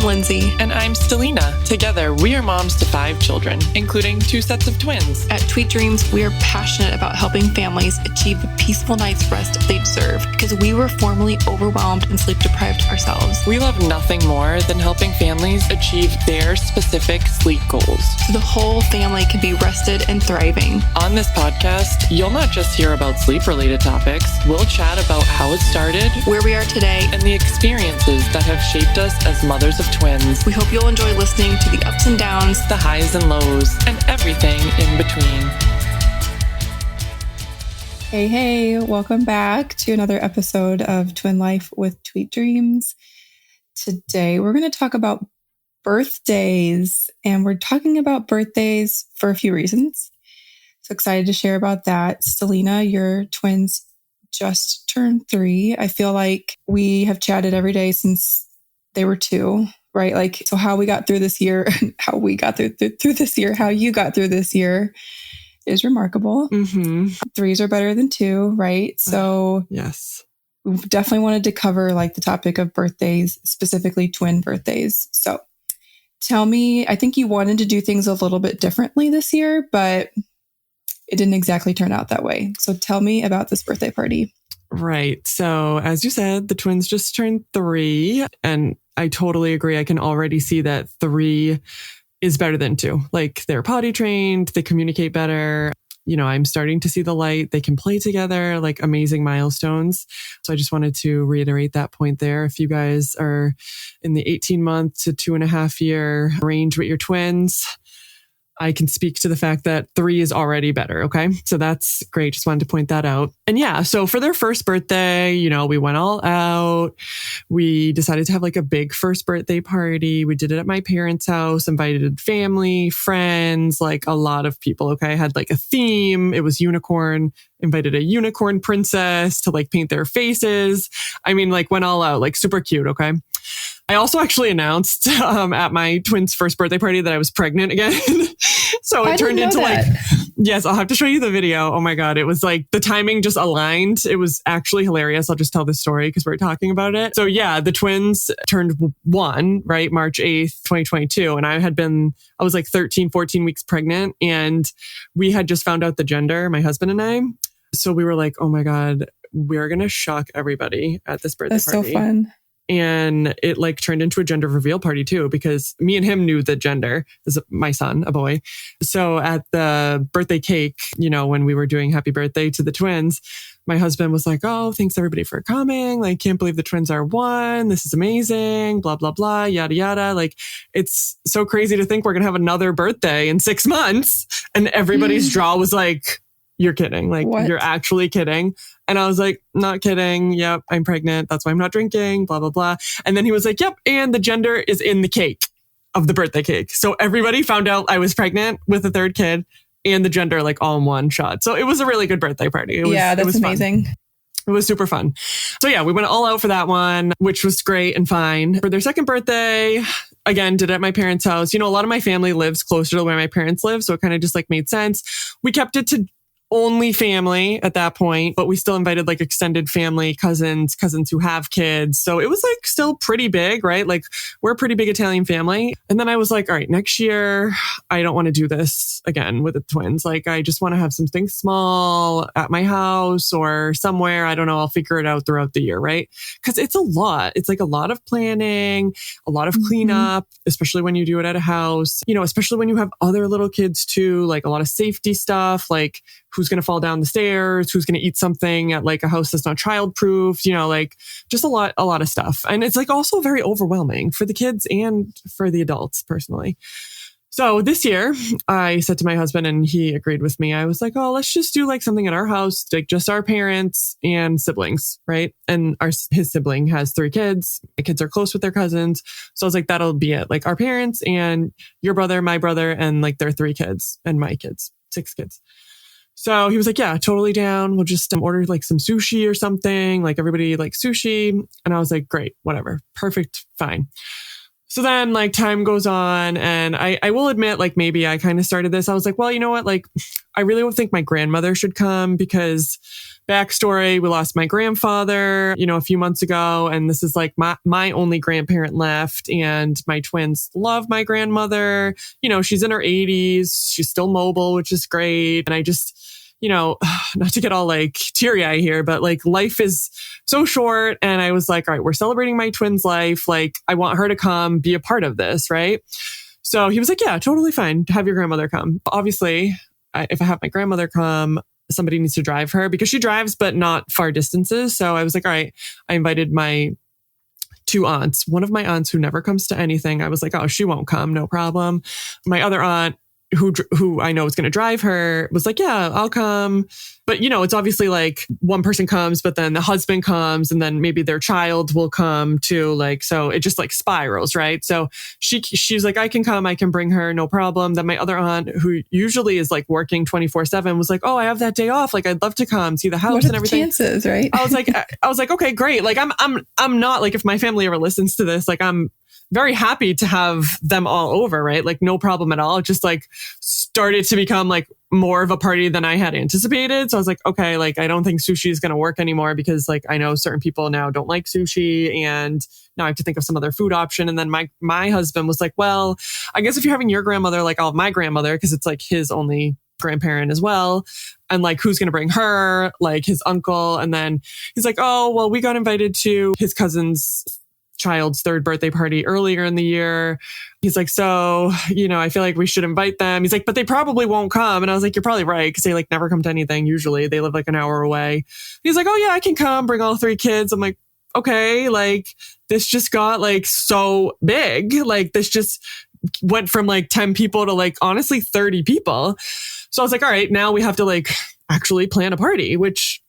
I'm Lindsay. And I'm Stellina. Together, we are moms to 5 children, including 2 sets of twins. At Tweet Dreams, we are passionate about helping families achieve the peaceful night's rest they deserve because we were formerly overwhelmed and sleep deprived ourselves. We love nothing more than helping families achieve their specific sleep goals, so the whole family can be rested and thriving. On this podcast, you'll not just hear about sleep-related topics. We'll chat about how it started, where we are today, and the experiences that have shaped us as mothers of twins. We hope you'll enjoy listening to the ups and downs, the highs and lows, and everything in between. Hey, welcome back to another episode of Twin Life with Tweet Dreams. Today, we're going to talk about birthdays, and we're talking about birthdays for a few reasons. So excited to share about that. Stellina, your twins just turned 3. I feel like we have chatted every day since they were 2, right? Like, so how we got through this year, how we got through this year, how you got through this year is remarkable. 3s are better than 2, right? So yes, we definitely wanted to cover like the topic of birthdays, specifically twin birthdays. So tell me, I think you wanted to do things a little bit differently this year, but it didn't exactly turn out that way. So tell me about this birthday party. Right. So as you said, the twins just turned 3, and I totally agree. I can already see that 3 is better than 2. Like, they're potty trained, they communicate better. You know, I'm starting to see the light. They can play together, like amazing milestones. So I just wanted to reiterate that point there. If you guys are in the 18-month to 2.5 year range with your twins, I can speak to the fact that 3 is already better. Okay. So that's great. Just wanted to point that out. And yeah, so for their first birthday, you know, we went all out. We decided to have like a big first birthday party. We did it at my parents' house, invited family, friends, like a lot of people. Okay. Had like a theme. It was unicorn, invited a unicorn princess to like paint their faces. I mean, like went all out, like super cute. Okay. I also actually announced at my twins' first birthday party that I was pregnant again. So it turned into like, yes, I'll have to show you the video. Oh my God. It was like the timing just aligned. It was actually hilarious. I'll just tell this story because we're talking about it. So yeah, the twins turned 1, right? March 8th, 2022. And I was like 13, 14 weeks pregnant, and we had just found out the gender, my husband and I. So we were like, oh my God, we're going to shock everybody at this birthday party. That's so fun. And it like turned into a gender reveal party too, because me and him knew the gender. Is my son, a boy. So at the birthday cake, you know, when we were doing happy birthday to the twins, my husband was like, oh, thanks everybody for coming. Like, can't believe the twins are 1. This is amazing. Blah, blah, blah, yada, yada. Like, it's so crazy to think we're going to have another birthday in 6 months. And everybody's jaw was like, you're kidding. Like, what? You're actually kidding. And I was like, not kidding. Yep, I'm pregnant. That's why I'm not drinking, blah, blah, blah. And then he was like, yep. And the gender is in the cake of the birthday cake. So everybody found out I was pregnant with a 3rd kid and the gender like all in one shot. So it was a really good birthday party. That's amazing. Fun. It was super fun. So yeah, we went all out for that one, which was great and fine. For their second birthday, again, did it at my parents' house. You know, a lot of my family lives closer to where my parents live. So it kind of just like made sense. We kept it to only family at that point, but we still invited like extended family, cousins who have kids. So it was like still pretty big, right? Like, we're a pretty big Italian family. And then I was like, all right, next year, I don't want to do this again with the twins. Like, I just want to have something small at my house or somewhere. I don't know. I'll figure it out throughout the year, right? Because it's a lot. It's like a lot of planning, a lot of cleanup, especially when you do it at a house, you know, especially when you have other little kids too, like a lot of safety stuff, like who's going to fall down the stairs, who's going to eat something at like a house that's not child-proofed, you know, like just a lot of stuff. And it's like also very overwhelming for the kids and for the adults personally. So this year I said to my husband, and he agreed with me. I was like, oh, let's just do like something at our house, like just our parents and siblings, right? And his sibling has 3 kids. My kids are close with their cousins. So I was like, that'll be it. Like our parents and your brother, my brother, and like their 3 kids and my kids, 6 kids. So he was like, yeah, totally down. We'll just order like some sushi or something. Like everybody likes sushi. And I was like, great, whatever. Perfect. Fine. So then like time goes on, and I will admit, like maybe I kind of started this. I was like, well, you know what? Like I really don't think my grandmother should come because backstory, we lost my grandfather, a few months ago. And this is like my only grandparent left. And my twins love my grandmother. She's in her 80s. She's still mobile, which is great. And I just, not to get all like teary eye here, but like life is so short. And I was like, all right, we're celebrating my twin's life. Like I want her to come be a part of this. Right. So he was like, yeah, totally fine. Have your grandmother come. Obviously, if I have my grandmother come, somebody needs to drive her because she drives, but not far distances. So I was like, all right, I invited my two aunts. One of my aunts who never comes to anything. I was like, oh, she won't come. No problem. My other aunt who I know is going to drive her was like, yeah, I'll come. But, it's obviously like one person comes, but then the husband comes and then maybe their child will come too. Like, so it just like spirals, right? So she's like, I can come, I can bring her, no problem. Then my other aunt, who usually is like working 24/7, was like, oh, I have that day off. Like, I'd love to come see the house what are and everything. The chances, right? I was like, okay, great. Like, I'm not like, if my family ever listens to this, like I'm very happy to have them all over, right? Like no problem at all. It just like started to become like more of a party than I had anticipated. So I was like, okay, like I don't think sushi is going to work anymore because like I know certain people now don't like sushi and now I have to think of some other food option. And then my husband was like, well, I guess if you're having your grandmother, like I'll have my grandmother because it's like his only grandparent as well. And like, who's going to bring her? Like his uncle. And then he's like, oh, well, we got invited to his cousin's child's third birthday party earlier in the year. He's like, so, I feel like we should invite them. He's like, but they probably won't come. And I was like, you're probably right. Because they like never come to anything. Usually they live like an hour away. He's like, oh yeah, I can come, bring all 3 kids. I'm like, okay, like this just got like so big. Like this just went from like 10 people to like honestly 30 people. So I was like, all right, now we have to like actually plan a party, which,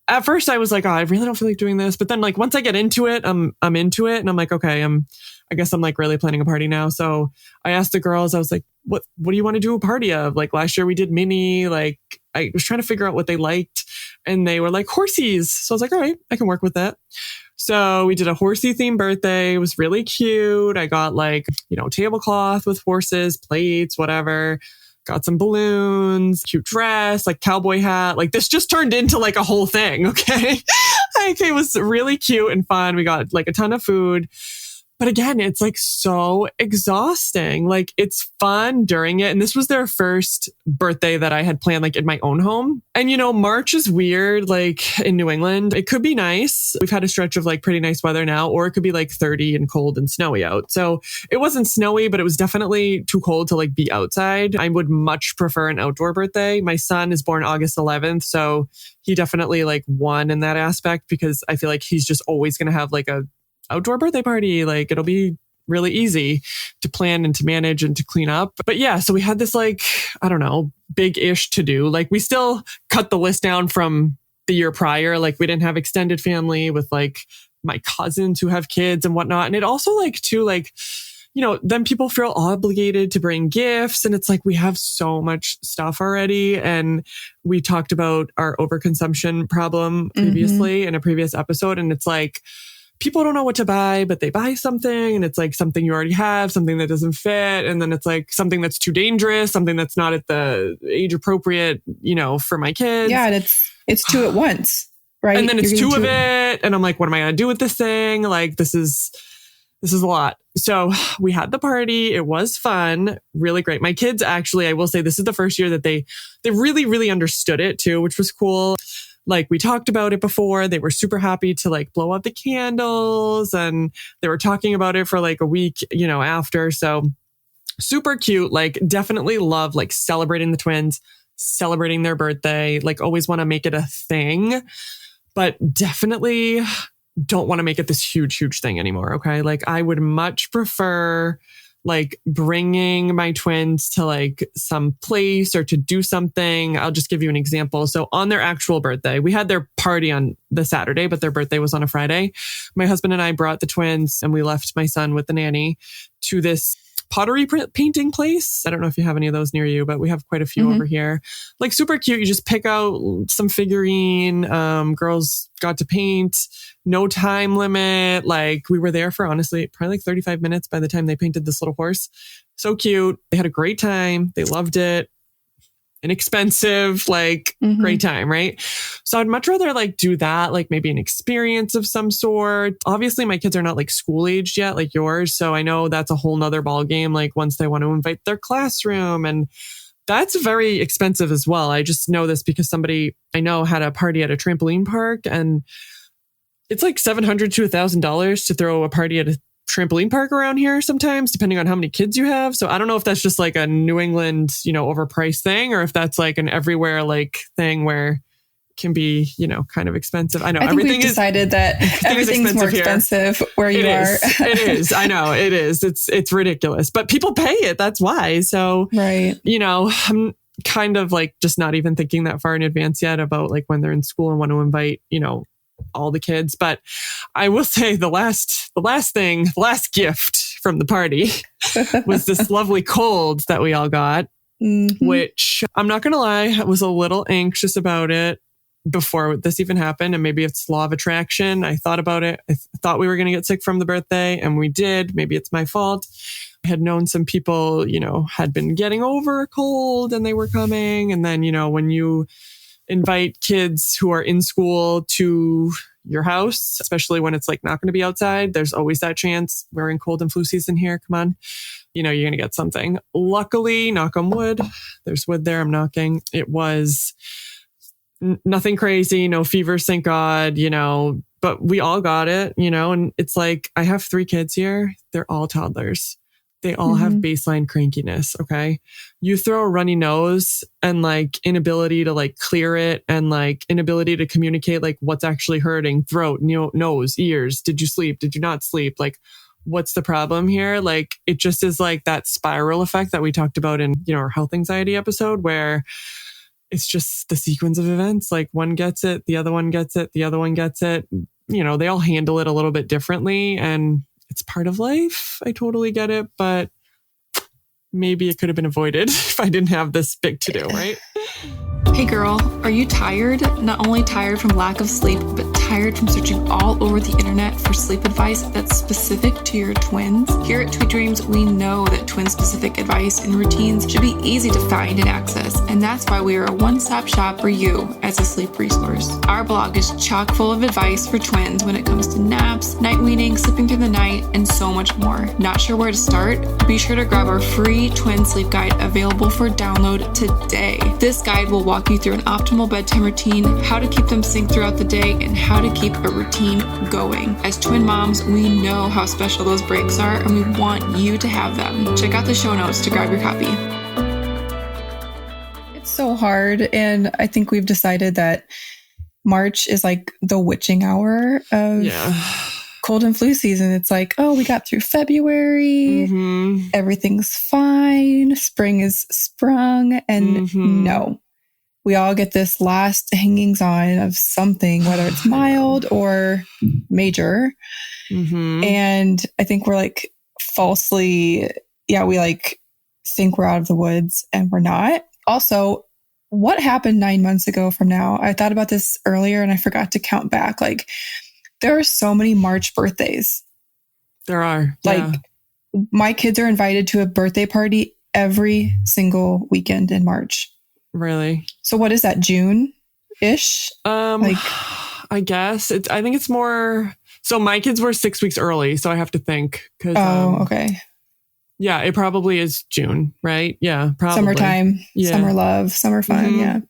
at first I was like, oh, I really don't feel like doing this. But then like once I get into it, I'm into it. And I'm like, okay, I guess I'm like really planning a party now. So I asked the girls, I was like, what do you want to do a party of? Like last year we did mini, like I was trying to figure out what they liked. And they were like horsies. So I was like, all right, I can work with that. So we did a horsey themed birthday. It was really cute. I got like, tablecloth with horses, plates, whatever. Got some balloons, cute dress, like cowboy hat. Like this just turned into like a whole thing. Okay. Like it was really cute and fun. We got like a ton of food. But again, it's like so exhausting. Like it's fun during it. And this was their first birthday that I had planned like in my own home. And March is weird, like in New England. It could be nice. We've had a stretch of like pretty nice weather now, or it could be like 30 and cold and snowy out. So it wasn't snowy, but it was definitely too cold to like be outside. I would much prefer an outdoor birthday. My son is born August 11th. So he definitely like won in that aspect because I feel like he's just always going to have like a outdoor birthday party. Like it'll be really easy to plan and to manage and to clean up. But yeah, so we had this like, I don't know, big-ish to do. Like we still cut the list down from the year prior. Like we didn't have extended family with like my cousins who have kids and whatnot. And it also like too, like, then people feel obligated to bring gifts. And it's like, we have so much stuff already. And we talked about our overconsumption problem previously in a previous episode. And it's like, people don't know what to buy, but they buy something and it's like something you already have, something that doesn't fit. And then it's like something that's too dangerous, something that's not at the age appropriate, for my kids. Yeah. And it's 2 at once, right? And then it's 2 of it. And I'm like, what am I going to do with this thing? Like, this is a lot. So we had the party. It was fun. Really great. My kids actually, I will say this is the first year that they really, really understood it too, which was cool. Like we talked about it before. They were super happy to like blow out the candles and they were talking about it for like a week, after. So super cute. Like definitely love like celebrating the twins, celebrating their birthday, like always want to make it a thing, but definitely don't want to make it this huge, huge thing anymore. Okay. Like I would much prefer like bringing my twins to like some place or to do something. I'll just give you an example. So on their actual birthday, we had their party on the Saturday, but their birthday was on a Friday. My husband and I brought the twins and we left my son with the nanny to this pottery painting place. I don't know if you have any of those near you, but we have quite a few over here. Like super cute. You just pick out some figurine. Girls got to paint. No time limit. Like we were there for honestly, probably like 35 minutes by the time they painted this little horse. So cute. They had a great time. They loved it. Inexpensive, like great time, right? So I'd much rather like do that, like maybe an experience of some sort. Obviously my kids are not like school aged yet, like yours. So I know that's a whole nother ball game. Like once they want to invite their classroom, and that's very expensive as well. I just know this because somebody I know had a party at a trampoline park, and it's like $700 to $1,000 to throw a party at a trampoline park around here sometimes, depending on how many kids you have. So I don't know if that's just like a New England, overpriced thing, or if that's like an everywhere like thing where it can be, kind of expensive. I know I think we've decided that everything's more expensive where you are. It is. I know it is. It's ridiculous, but people pay it. That's why. So, right. I'm kind of like just not even thinking that far in advance yet about like when they're in school and want to invite, all the kids. But I will say the last gift from the party was this lovely cold that we all got, which I'm not going to lie, I was a little anxious about it before this even happened. And maybe it's law of attraction. I thought about it. I thought we were going to get sick from the birthday, and we did. Maybe it's my fault. I had known some people, had been getting over a cold and they were coming. And then, when you invite kids who are in school to your house, especially when it's like not going to be outside, there's always that chance. We're in cold and flu season here. Come on. You're going to get something. Luckily, knock on wood, there's wood there. I'm knocking. It was nothing crazy, no fevers, thank God, but we all got it, and it's like, I have 3 kids here. They're all toddlers. They all have baseline crankiness. Okay. You throw a runny nose and like inability to like clear it, and like inability to communicate like what's actually hurting, throat, nose, ears. Did you sleep? Did you not sleep? Like, what's the problem here? Like, it just is like that spiral effect that we talked about in, our health anxiety episode, where it's just the sequence of events. Like one gets it, the other one gets it, the other one gets it. They all handle it a little bit differently, and it's part of life. I totally get it, but maybe it could have been avoided if I didn't have this big to do, right? Hey girl, are you tired? Not only tired from lack of sleep, but tired from searching all over the internet for sleep advice that's specific to your twins? Here at Tweet Dreams, we know that twin-specific advice and routines should be easy to find and access, and that's why we are a one-stop shop for you as a sleep resource. Our blog is chock full of advice for twins when it comes to naps, night weaning, sleeping through the night, and so much more. Not sure where to start? Be sure to grab our free twin sleep guide available for download today. This guide will walk you through an optimal bedtime routine, how to keep them synced throughout the day, and how to keep a routine going. As twin moms, we know how special those breaks are, and we want you to have them. Check out the show notes to grab your copy. It's so hard, and I think we've decided that March is like the witching hour of cold and flu season. It's like, oh, we got through February, everything's fine, spring is sprung, and no. We all get this last hangings on of something, whether it's mild or major. And I think we're like falsely, we like think we're out of the woods and we're not. Also, what happened 9 months ago from now? I thought about this earlier and I forgot to count back. Like, there are so many March birthdays. There are. Like, my kids are invited to a birthday party every single weekend in March. Really? So what is that, June-ish? I guess I think it's more. So my kids were 6 weeks early, so I have to think. Okay. Yeah, it probably is June, right? Yeah, probably. Summertime, summer love, summer fun.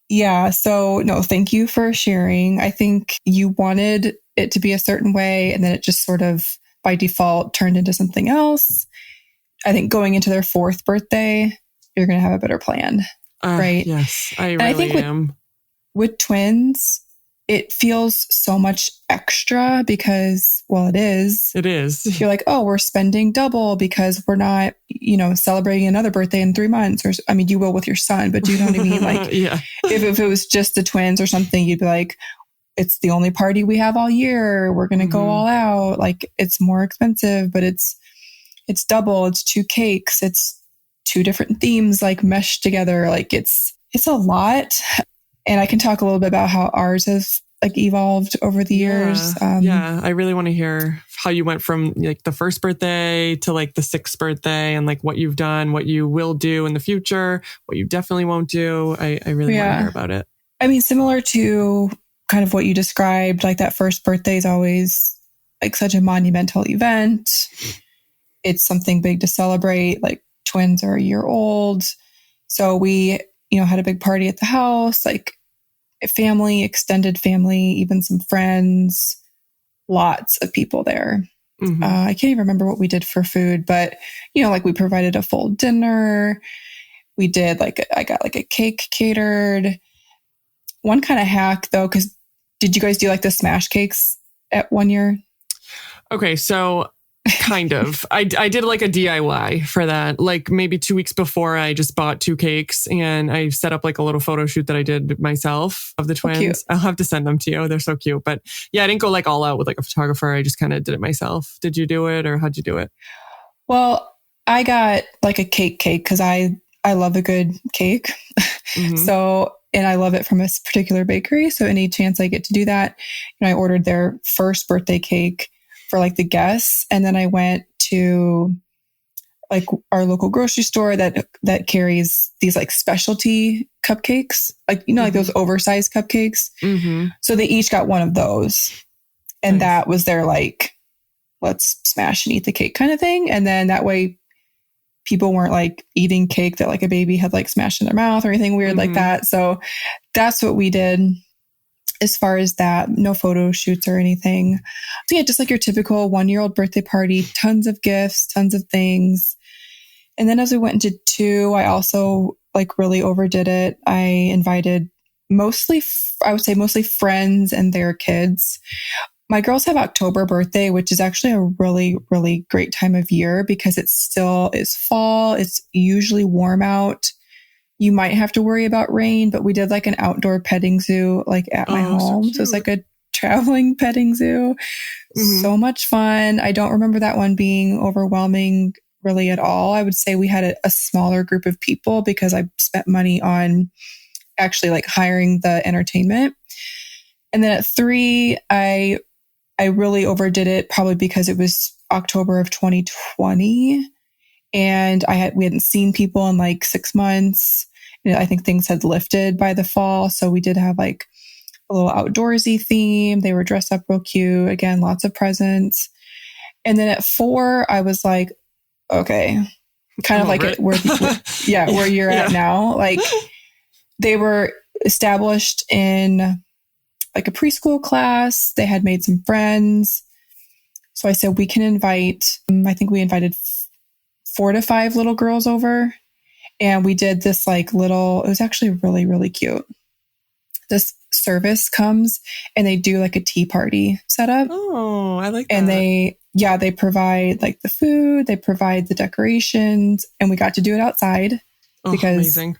Yeah. So no, thank you for sharing. I think you wanted it to be a certain way, and then it just sort of by default turned into something else. I think going into their 4th birthday, you're going to have a better plan, right? Yes, I really am. With twins, it feels so much extra because, well, it is. It is. You're like, oh, we're spending double because we're not, celebrating another birthday in 3 months. Or, I mean, you will with your son, but do you know what I mean? Like, if it was just the twins or something, you'd be like, it's the only party we have all year. We're going to go all out. Like, it's more expensive, but it's it's double, it's 2 cakes, it's 2 different themes like meshed together. Like it's a lot. And I can talk a little bit about how ours has like evolved over the years. Yeah, I really want to hear how you went from like the first birthday to like the 6th birthday, and like what you've done, what you will do in the future, what you definitely won't do. I really want to hear about it. I mean, similar to kind of what you described, like that first birthday is always like such a monumental event. It's something big to celebrate. Like twins are a year old. So we, had a big party at the house, like family, extended family, even some friends, lots of people there. Mm-hmm. I can't even remember what we did for food, but, like we provided a full dinner. We did I got like a cake catered. One kind of hack though, because did you guys do like the smash cakes at 1 year? Okay, so kind of. I did like a DIY for that. Like maybe 2 weeks before, I just bought 2 cakes and I set up like a little photo shoot that I did myself of the twins. Cute. I'll have to send them to you. They're so cute. But yeah, I didn't go like all out with like a photographer. I just kind of did it myself. Did you do it, or how'd you do it? Well, I got like a cake because I love a good cake. Mm-hmm. So, and I love it from a particular bakery. So any chance I get to do that, I ordered their first birthday cake for like the guests. And then I went to like our local grocery store that carries these like specialty cupcakes, like, like those oversized cupcakes. Mm-hmm. So they each got one of those. And Nice. that was their like, let's smash and eat the cake kind of thing. And then that way people weren't like eating cake that like a baby had like smashed in their mouth or anything weird like that. So that's what we did. As far as that, no photo shoots or anything. So yeah, just like your typical 1-year-old birthday party, tons of gifts, tons of things. And then as we went into 2, I also like really overdid it. I invited mostly friends and their kids. My girls have October birthday, which is actually a really, really great time of year because it still is fall. It's usually warm out. You might have to worry about rain, but we did like an outdoor petting zoo like at my home. So it's like a traveling petting zoo. Mm-hmm. So much fun. I don't remember that one being overwhelming really at all. I would say we had a smaller group of people because I spent money on actually like hiring the entertainment. And then at 3, I really overdid it probably because it was October of 2020 and we hadn't seen people in like 6 months. I think things had lifted by the fall. So we did have like a little outdoorsy theme. They were dressed up real cute. Again, lots of presents. And then at 4, I was like, okay, kind of like where you're at now. Like they were established in like a preschool class. They had made some friends. So I said, we can invite, I think we invited 4 to 5 little girls over. And we did this like it was actually really, really cute. This service comes and they do like a tea party setup. Oh, I like that. And they provide like the food, they provide the decorations, and we got to do it outside because amazing.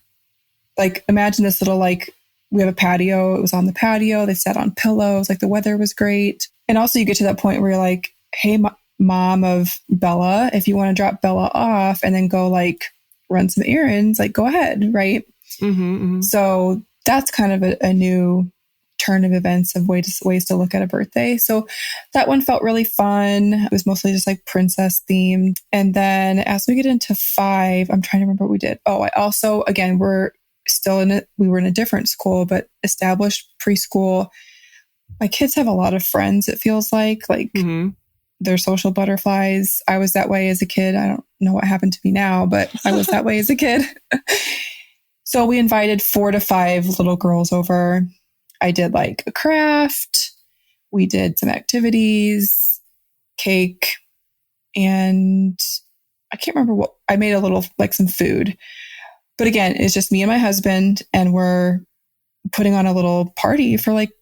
Like imagine this little, like we have a patio. It was on the patio. They sat on pillows. Like the weather was great. And also you get to that point where you're like, hey, mom of Bella, if you want to drop Bella off and then go like run some errands, like go ahead. Right. Mm-hmm, mm-hmm. So that's kind of a new turn of events of ways to look at a birthday. So that one felt really fun. It was mostly just like princess themed. And then as we get into 5, I'm trying to remember what we did. Oh, I also, again, we were in a different school, but established preschool. My kids have a lot of friends. It feels like they're social butterflies. I was that way as a kid. I don't know what happened to me now, but I was that way as a kid. So we invited 4 to 5 little girls over. I did like a craft. We did some activities, cake, and I can't remember what, I made a little, like some food. But again, it's just me and my husband, and we're putting on a little party for like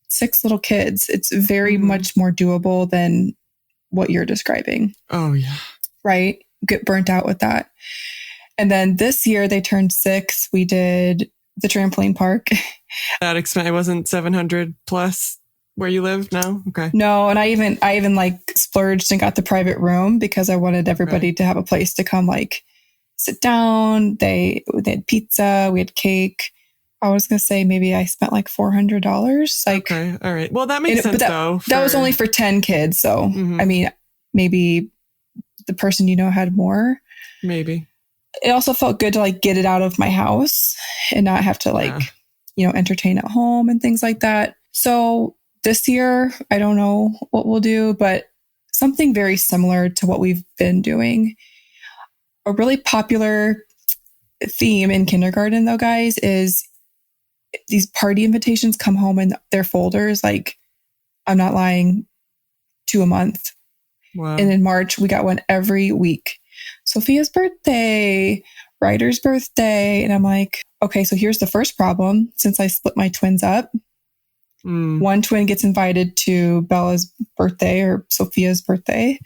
6 little kids. It's very much more doable than what you're describing. Oh, yeah. Right? Get burnt out with that. And then this year they turned 6. We did the trampoline park. That expensive. It wasn't 700 plus. where you live now? Okay. No, and I even like splurged and got the private room because I wanted everybody to have a place to come like sit down. They had pizza, we had cake. I was gonna say maybe I spent like $400. Like, okay, all right. Well, that makes sense though. That was only for 10 kids, so I mean, maybe the person had more. Maybe. It also felt good to like get it out of my house and not have to like entertain at home and things like that. So this year, I don't know what we'll do, but something very similar to what we've been doing. A really popular theme in kindergarten, though, guys, is these party invitations come home in their folders. Like, I'm not lying, 2 a month. Wow. And in March, we got one every week. Sophia's birthday, Ryder's birthday. And I'm like, okay, so here's the first problem. Since I split my twins up, one twin gets invited to Bella's birthday or Sophia's birthday.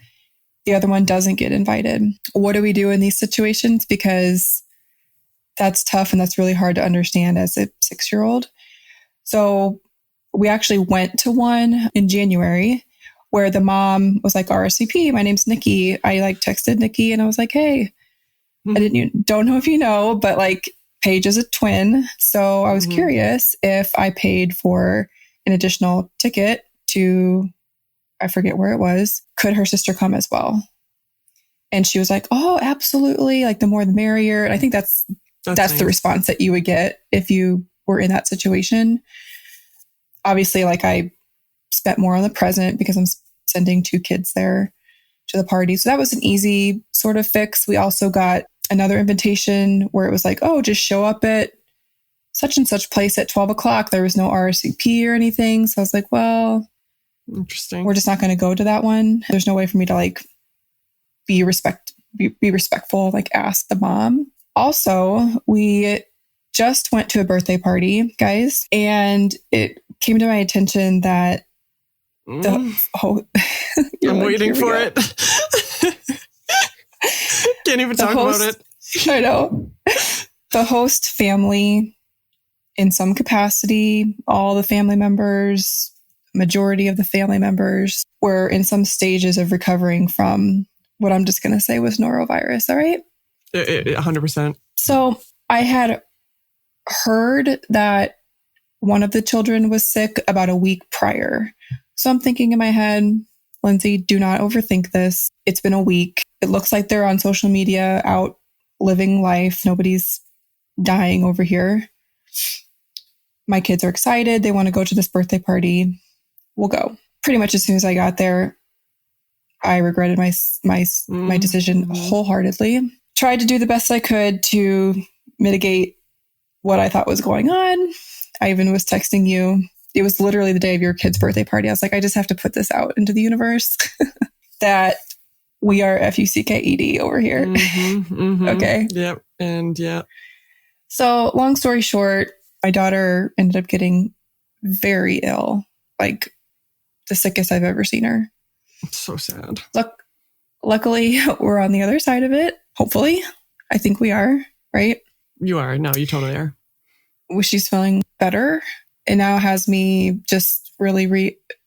The other one doesn't get invited. What do we do in these situations? Because that's tough and that's really hard to understand as a 6-year-old. So we actually went to one in January where the mom was like, RSVP, my name's Nikki. I like texted Nikki and I was like, hey, I don't know if you know, but like Paige is a twin. So I was curious if I paid for an additional ticket to, I forget where it was, could her sister come as well? And she was like, oh, absolutely. Like the more the merrier. And I think that's nice. The response that you would get if you were in that situation. Obviously, like I spent more on the present because I'm sending 2 kids there to the party. So that was an easy sort of fix. We also got another invitation where it was like, oh, just show up at such and such place at 12 o'clock. There was no RSVP or anything. So I was like, well, interesting. We're just not going to go to that one. There's no way for me to like be respectful, like ask the mom. Also, we just went to a birthday party, guys, and it came to my attention that I'm waiting for it. Can't even talk about it. I know. The host family, in some capacity, all the family members, majority of the family members were in some stages of recovering from what I'm just going to say was norovirus. All right. 100%. So I had heard that one of the children was sick about a week prior. So I'm thinking in my head, Lindsay, do not overthink this. It's been a week. It looks like they're on social media out living life. Nobody's dying over here. My kids are excited. They want to go to this birthday party. We'll go. Pretty much as soon as I got there, I regretted my decision wholeheartedly. Tried to do the best I could to mitigate what I thought was going on. I even was texting you. It was literally the day of your kid's birthday party. I was like, I just have to put this out into the universe that we are FUCKED over here. Okay. Yep. And yeah. So long story short, my daughter ended up getting very ill, like the sickest I've ever seen her. It's so sad. Luckily, we're on the other side of it. Hopefully. I think we are, right? You are. No, you totally are. She's feeling better. It now has me just really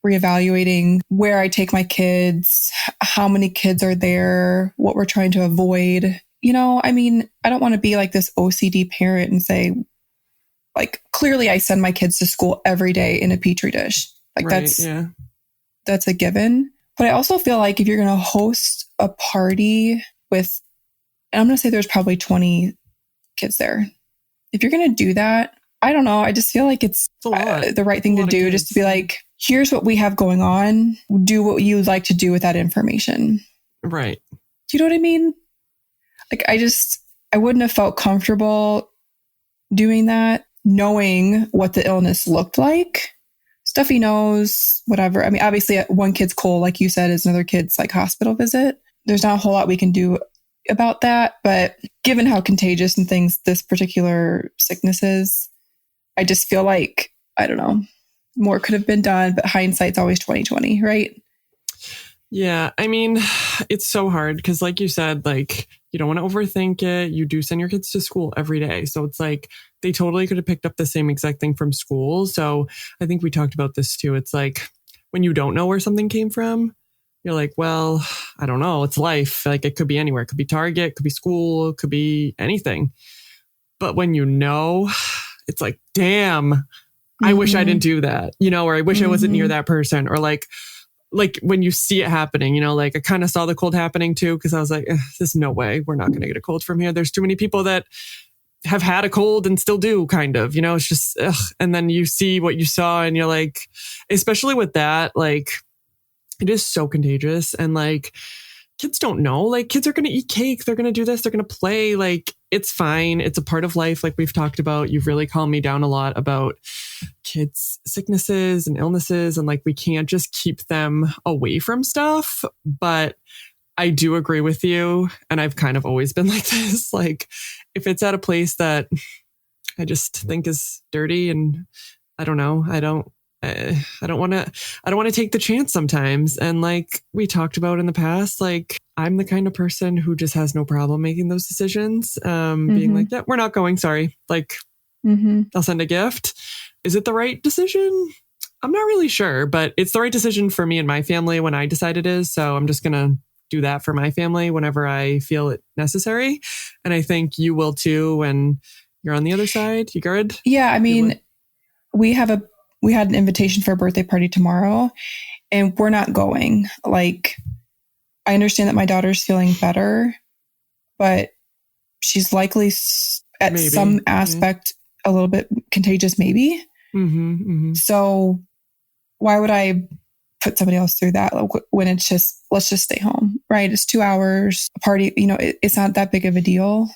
reevaluating where I take my kids, how many kids are there, what we're trying to avoid. I mean, I don't want to be like this OCD parent and say, like, clearly I send my kids to school every day in a petri dish. Like right, that's a given. But I also feel like if you're going to host a party with, and I'm going to say there's probably 20 kids there. If you're going to do that, I don't know. I just feel like it's the right thing to do, just to be like, here's what we have going on. Do what you'd like to do with that information. Right. Do you know what I mean? Like, I wouldn't have felt comfortable doing that, knowing what the illness looked like. Stuffy nose, whatever. I mean, obviously one kid's cold, like you said, is another kid's like hospital visit. There's not a whole lot we can do about that. But given how contagious and things this particular sickness is, I just feel like, I don't know, more could have been done, but hindsight's always 20/20, right? Yeah. I mean, it's so hard because like you said, like, You don't want to overthink it. You do send your kids to school every day. So it's like they totally could have picked up the same exact thing from school. So I think we talked about this too. It's like when you don't know where something came from, you're like, well, I don't know. It's life. Like it could be anywhere. It could be Target, it could be school, it could be anything. But when you know, it's like, damn, I wish I didn't do that, or I wish I wasn't near that person, or like when you see it happening, like I kind of saw the cold happening too, because I was like, there's no way we're not going to get a cold from here. There's too many people that have had a cold and still do, kind of, it's just, ugh. And then you see what you saw and you're like, especially with that, like it is so contagious. And like, kids don't know, like kids are going to eat cake. They're going to do this. They're going to play. Like it's fine. It's a part of life. Like we've talked about, you've really calmed me down a lot about kids' sicknesses and illnesses. And like, we can't just keep them away from stuff. But I do agree with you. And I've kind of always been like this. Like if it's at a place that I just think is dirty and I don't know, I don't want to take the chance sometimes. And like we talked about in the past, like I'm the kind of person who just has no problem making those decisions. Being like, yeah, we're not going, sorry. Like I'll send a gift. Is it the right decision? I'm not really sure, but it's the right decision for me and my family when I decide it is. So I'm just going to do that for my family whenever I feel it necessary. And I think you will too when you're on the other side. You good? Yeah. I mean, we had an invitation for a birthday party tomorrow and we're not going. Like, I understand that my daughter's feeling better, but she's likely at some aspect a little bit contagious, maybe. So why would I put somebody else through that when it's just, let's just stay home, right? It's 2 hours, a party, it's not that big of a deal.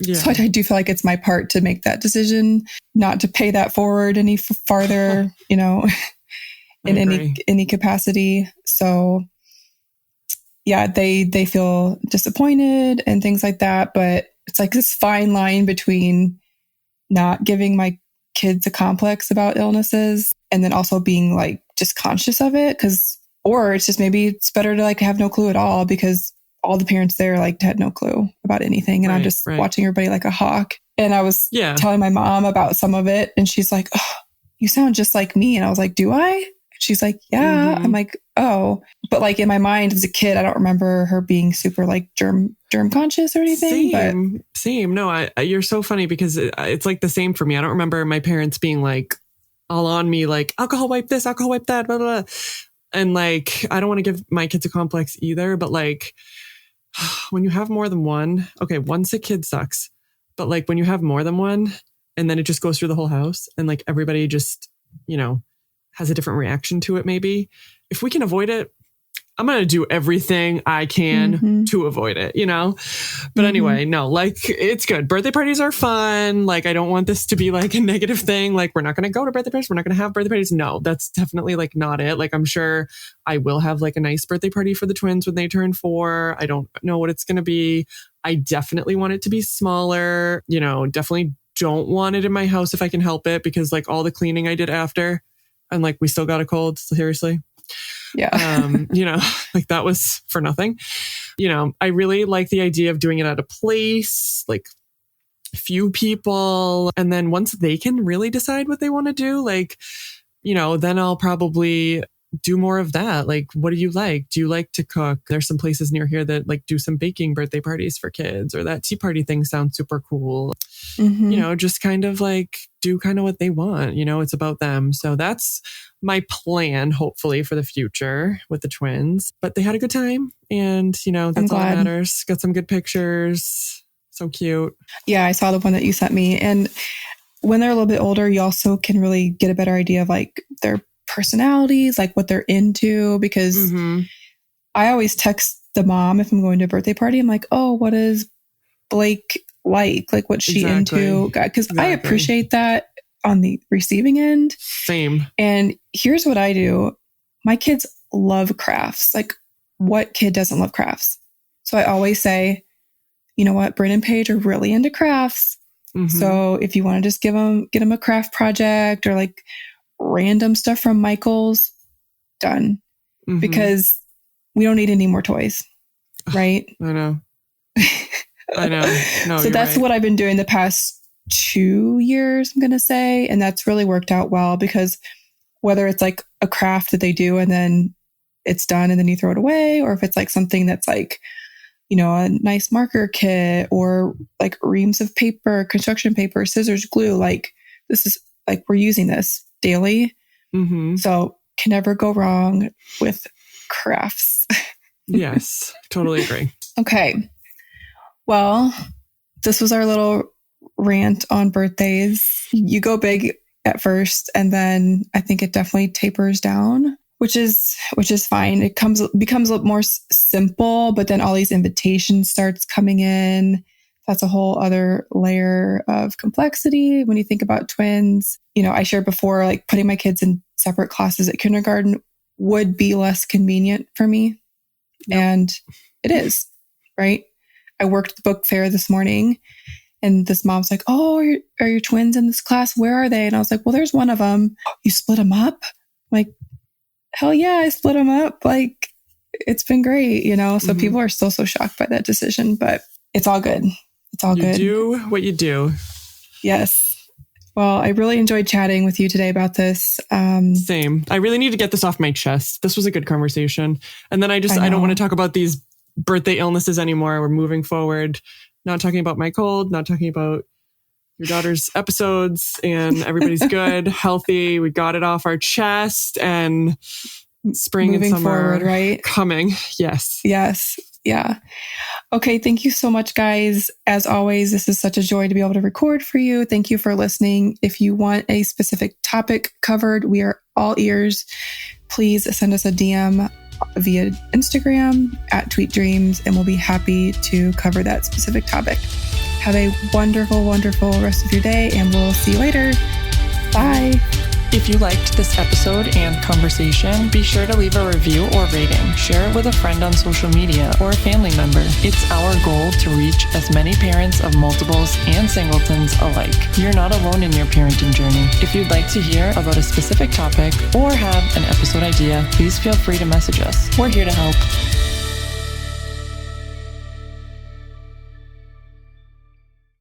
Yeah. So I do feel like it's my part to make that decision, not to pay that forward any farther, in any capacity. So yeah, they feel disappointed and things like that. But it's like this fine line between not giving my kids a complex about illnesses and then also being like just conscious of it. Or it's just maybe it's better to like have no clue at all because all the parents there like had no clue about anything. And I'm just watching everybody like a hawk. And I was telling my mom about some of it. And she's like, oh, you sound just like me. And I was like, do I? She's like, yeah. I'm like, oh. But like in my mind as a kid, I don't remember her being super like germ conscious or anything. Same. No, you're so funny because it's like the same for me. I don't remember my parents being like all on me, like alcohol wipe this, alcohol wipe that, blah, blah, blah. And like, I don't want to give my kids a complex either, but like, when you have more than one, okay, one sick kid sucks. But like when you have more than one and then it just goes through the whole house and like everybody just, has a different reaction to it, maybe. If we can avoid it, I'm going to do everything I can to avoid it, But anyway, no, like it's good. Birthday parties are fun. Like, I don't want this to be like a negative thing. Like, we're not going to go to birthday parties. We're not going to have birthday parties. No, that's definitely like not it. Like, I'm sure I will have like a nice birthday party for the twins when they turn 4. I don't know what it's going to be. I definitely want it to be smaller, definitely don't want it in my house if I can help it because like all the cleaning I did after and like we still got a cold. Seriously. Yeah. Like that was for nothing. I really like the idea of doing it at a place, like few people. And then once they can really decide what they want to do, like, then I'll probably do more of that. Like, what do you like? Do you like to cook? There's some places near here that like do some baking birthday parties for kids, or that tea party thing sounds super cool. Just kind of like do kind of what they want. It's about them. So that's my plan, hopefully, for the future with the twins. But they had a good time. And, that's all that matters. Got some good pictures. So cute. Yeah, I saw the one that you sent me. And when they're a little bit older, you also can really get a better idea of like their personalities, like what they're into. Because I always text the mom if I'm going to a birthday party. I'm like, oh, what is Blake like what's she into? Because I appreciate that on the receiving end. Same. And here's what I do. My kids love crafts. Like, what kid doesn't love crafts? So I always say, you know what? Bryn and Paige are really into crafts. So if you want to just get them a craft project or like random stuff from Michael's, done. Because we don't need any more toys. Right? I know. I know. No, So that's what I've been doing the past 2 years, I'm going to say. And that's really worked out well because whether it's like a craft that they do and then it's done and then you throw it away, or if it's like something that's like, you know, a nice marker kit or like reams of paper, construction paper, scissors, glue, like this is like, we're using this daily. Mm-hmm. So can never go wrong with crafts. Yes, totally agree. Okay. Well, this was our little rant on birthdays. You go big at first, and then I think it definitely tapers down, which is fine. It becomes a little more simple, but then all these invitations starts coming in. That's a whole other layer of complexity when you think about twins. You know, I shared before, like putting my kids in separate classes at kindergarten would be less convenient for me. Yep. And it is, right? I worked the book fair this morning and this mom's like, oh, are your twins in this class? Where are they? And I was like, well, there's one of them. You split them up? I'm like, hell yeah, I split them up. Like, it's been great, you know? So people are still so shocked by that decision, but it's all good. It's all good. You do what you do. Yes. Well, I really enjoyed chatting with you today about this. Same. I really need to get this off my chest. This was a good conversation. And then I don't want to talk about these birthday illnesses anymore. We're moving forward. Not talking about my cold, not talking about your daughter's episodes, and everybody's good, healthy. We got it off our chest, and spring moving and summer forward, right? Coming. Yes. Yes. Yeah. Okay. Thank you so much, guys. As always, this is such a joy to be able to record for you. Thank you for listening. If you want a specific topic covered, we are all ears. Please send us a DM via Instagram at @tweetdreams, and we'll be happy to cover that specific topic. Have a wonderful, wonderful rest of your day, and we'll see you later. Bye. If you liked this episode and conversation, be sure to leave a review or rating. Share it with a friend on social media or a family member. It's our goal to reach as many parents of multiples and singletons alike. You're not alone in your parenting journey. If you'd like to hear about a specific topic or have an episode idea, please feel free to message us. We're here to help.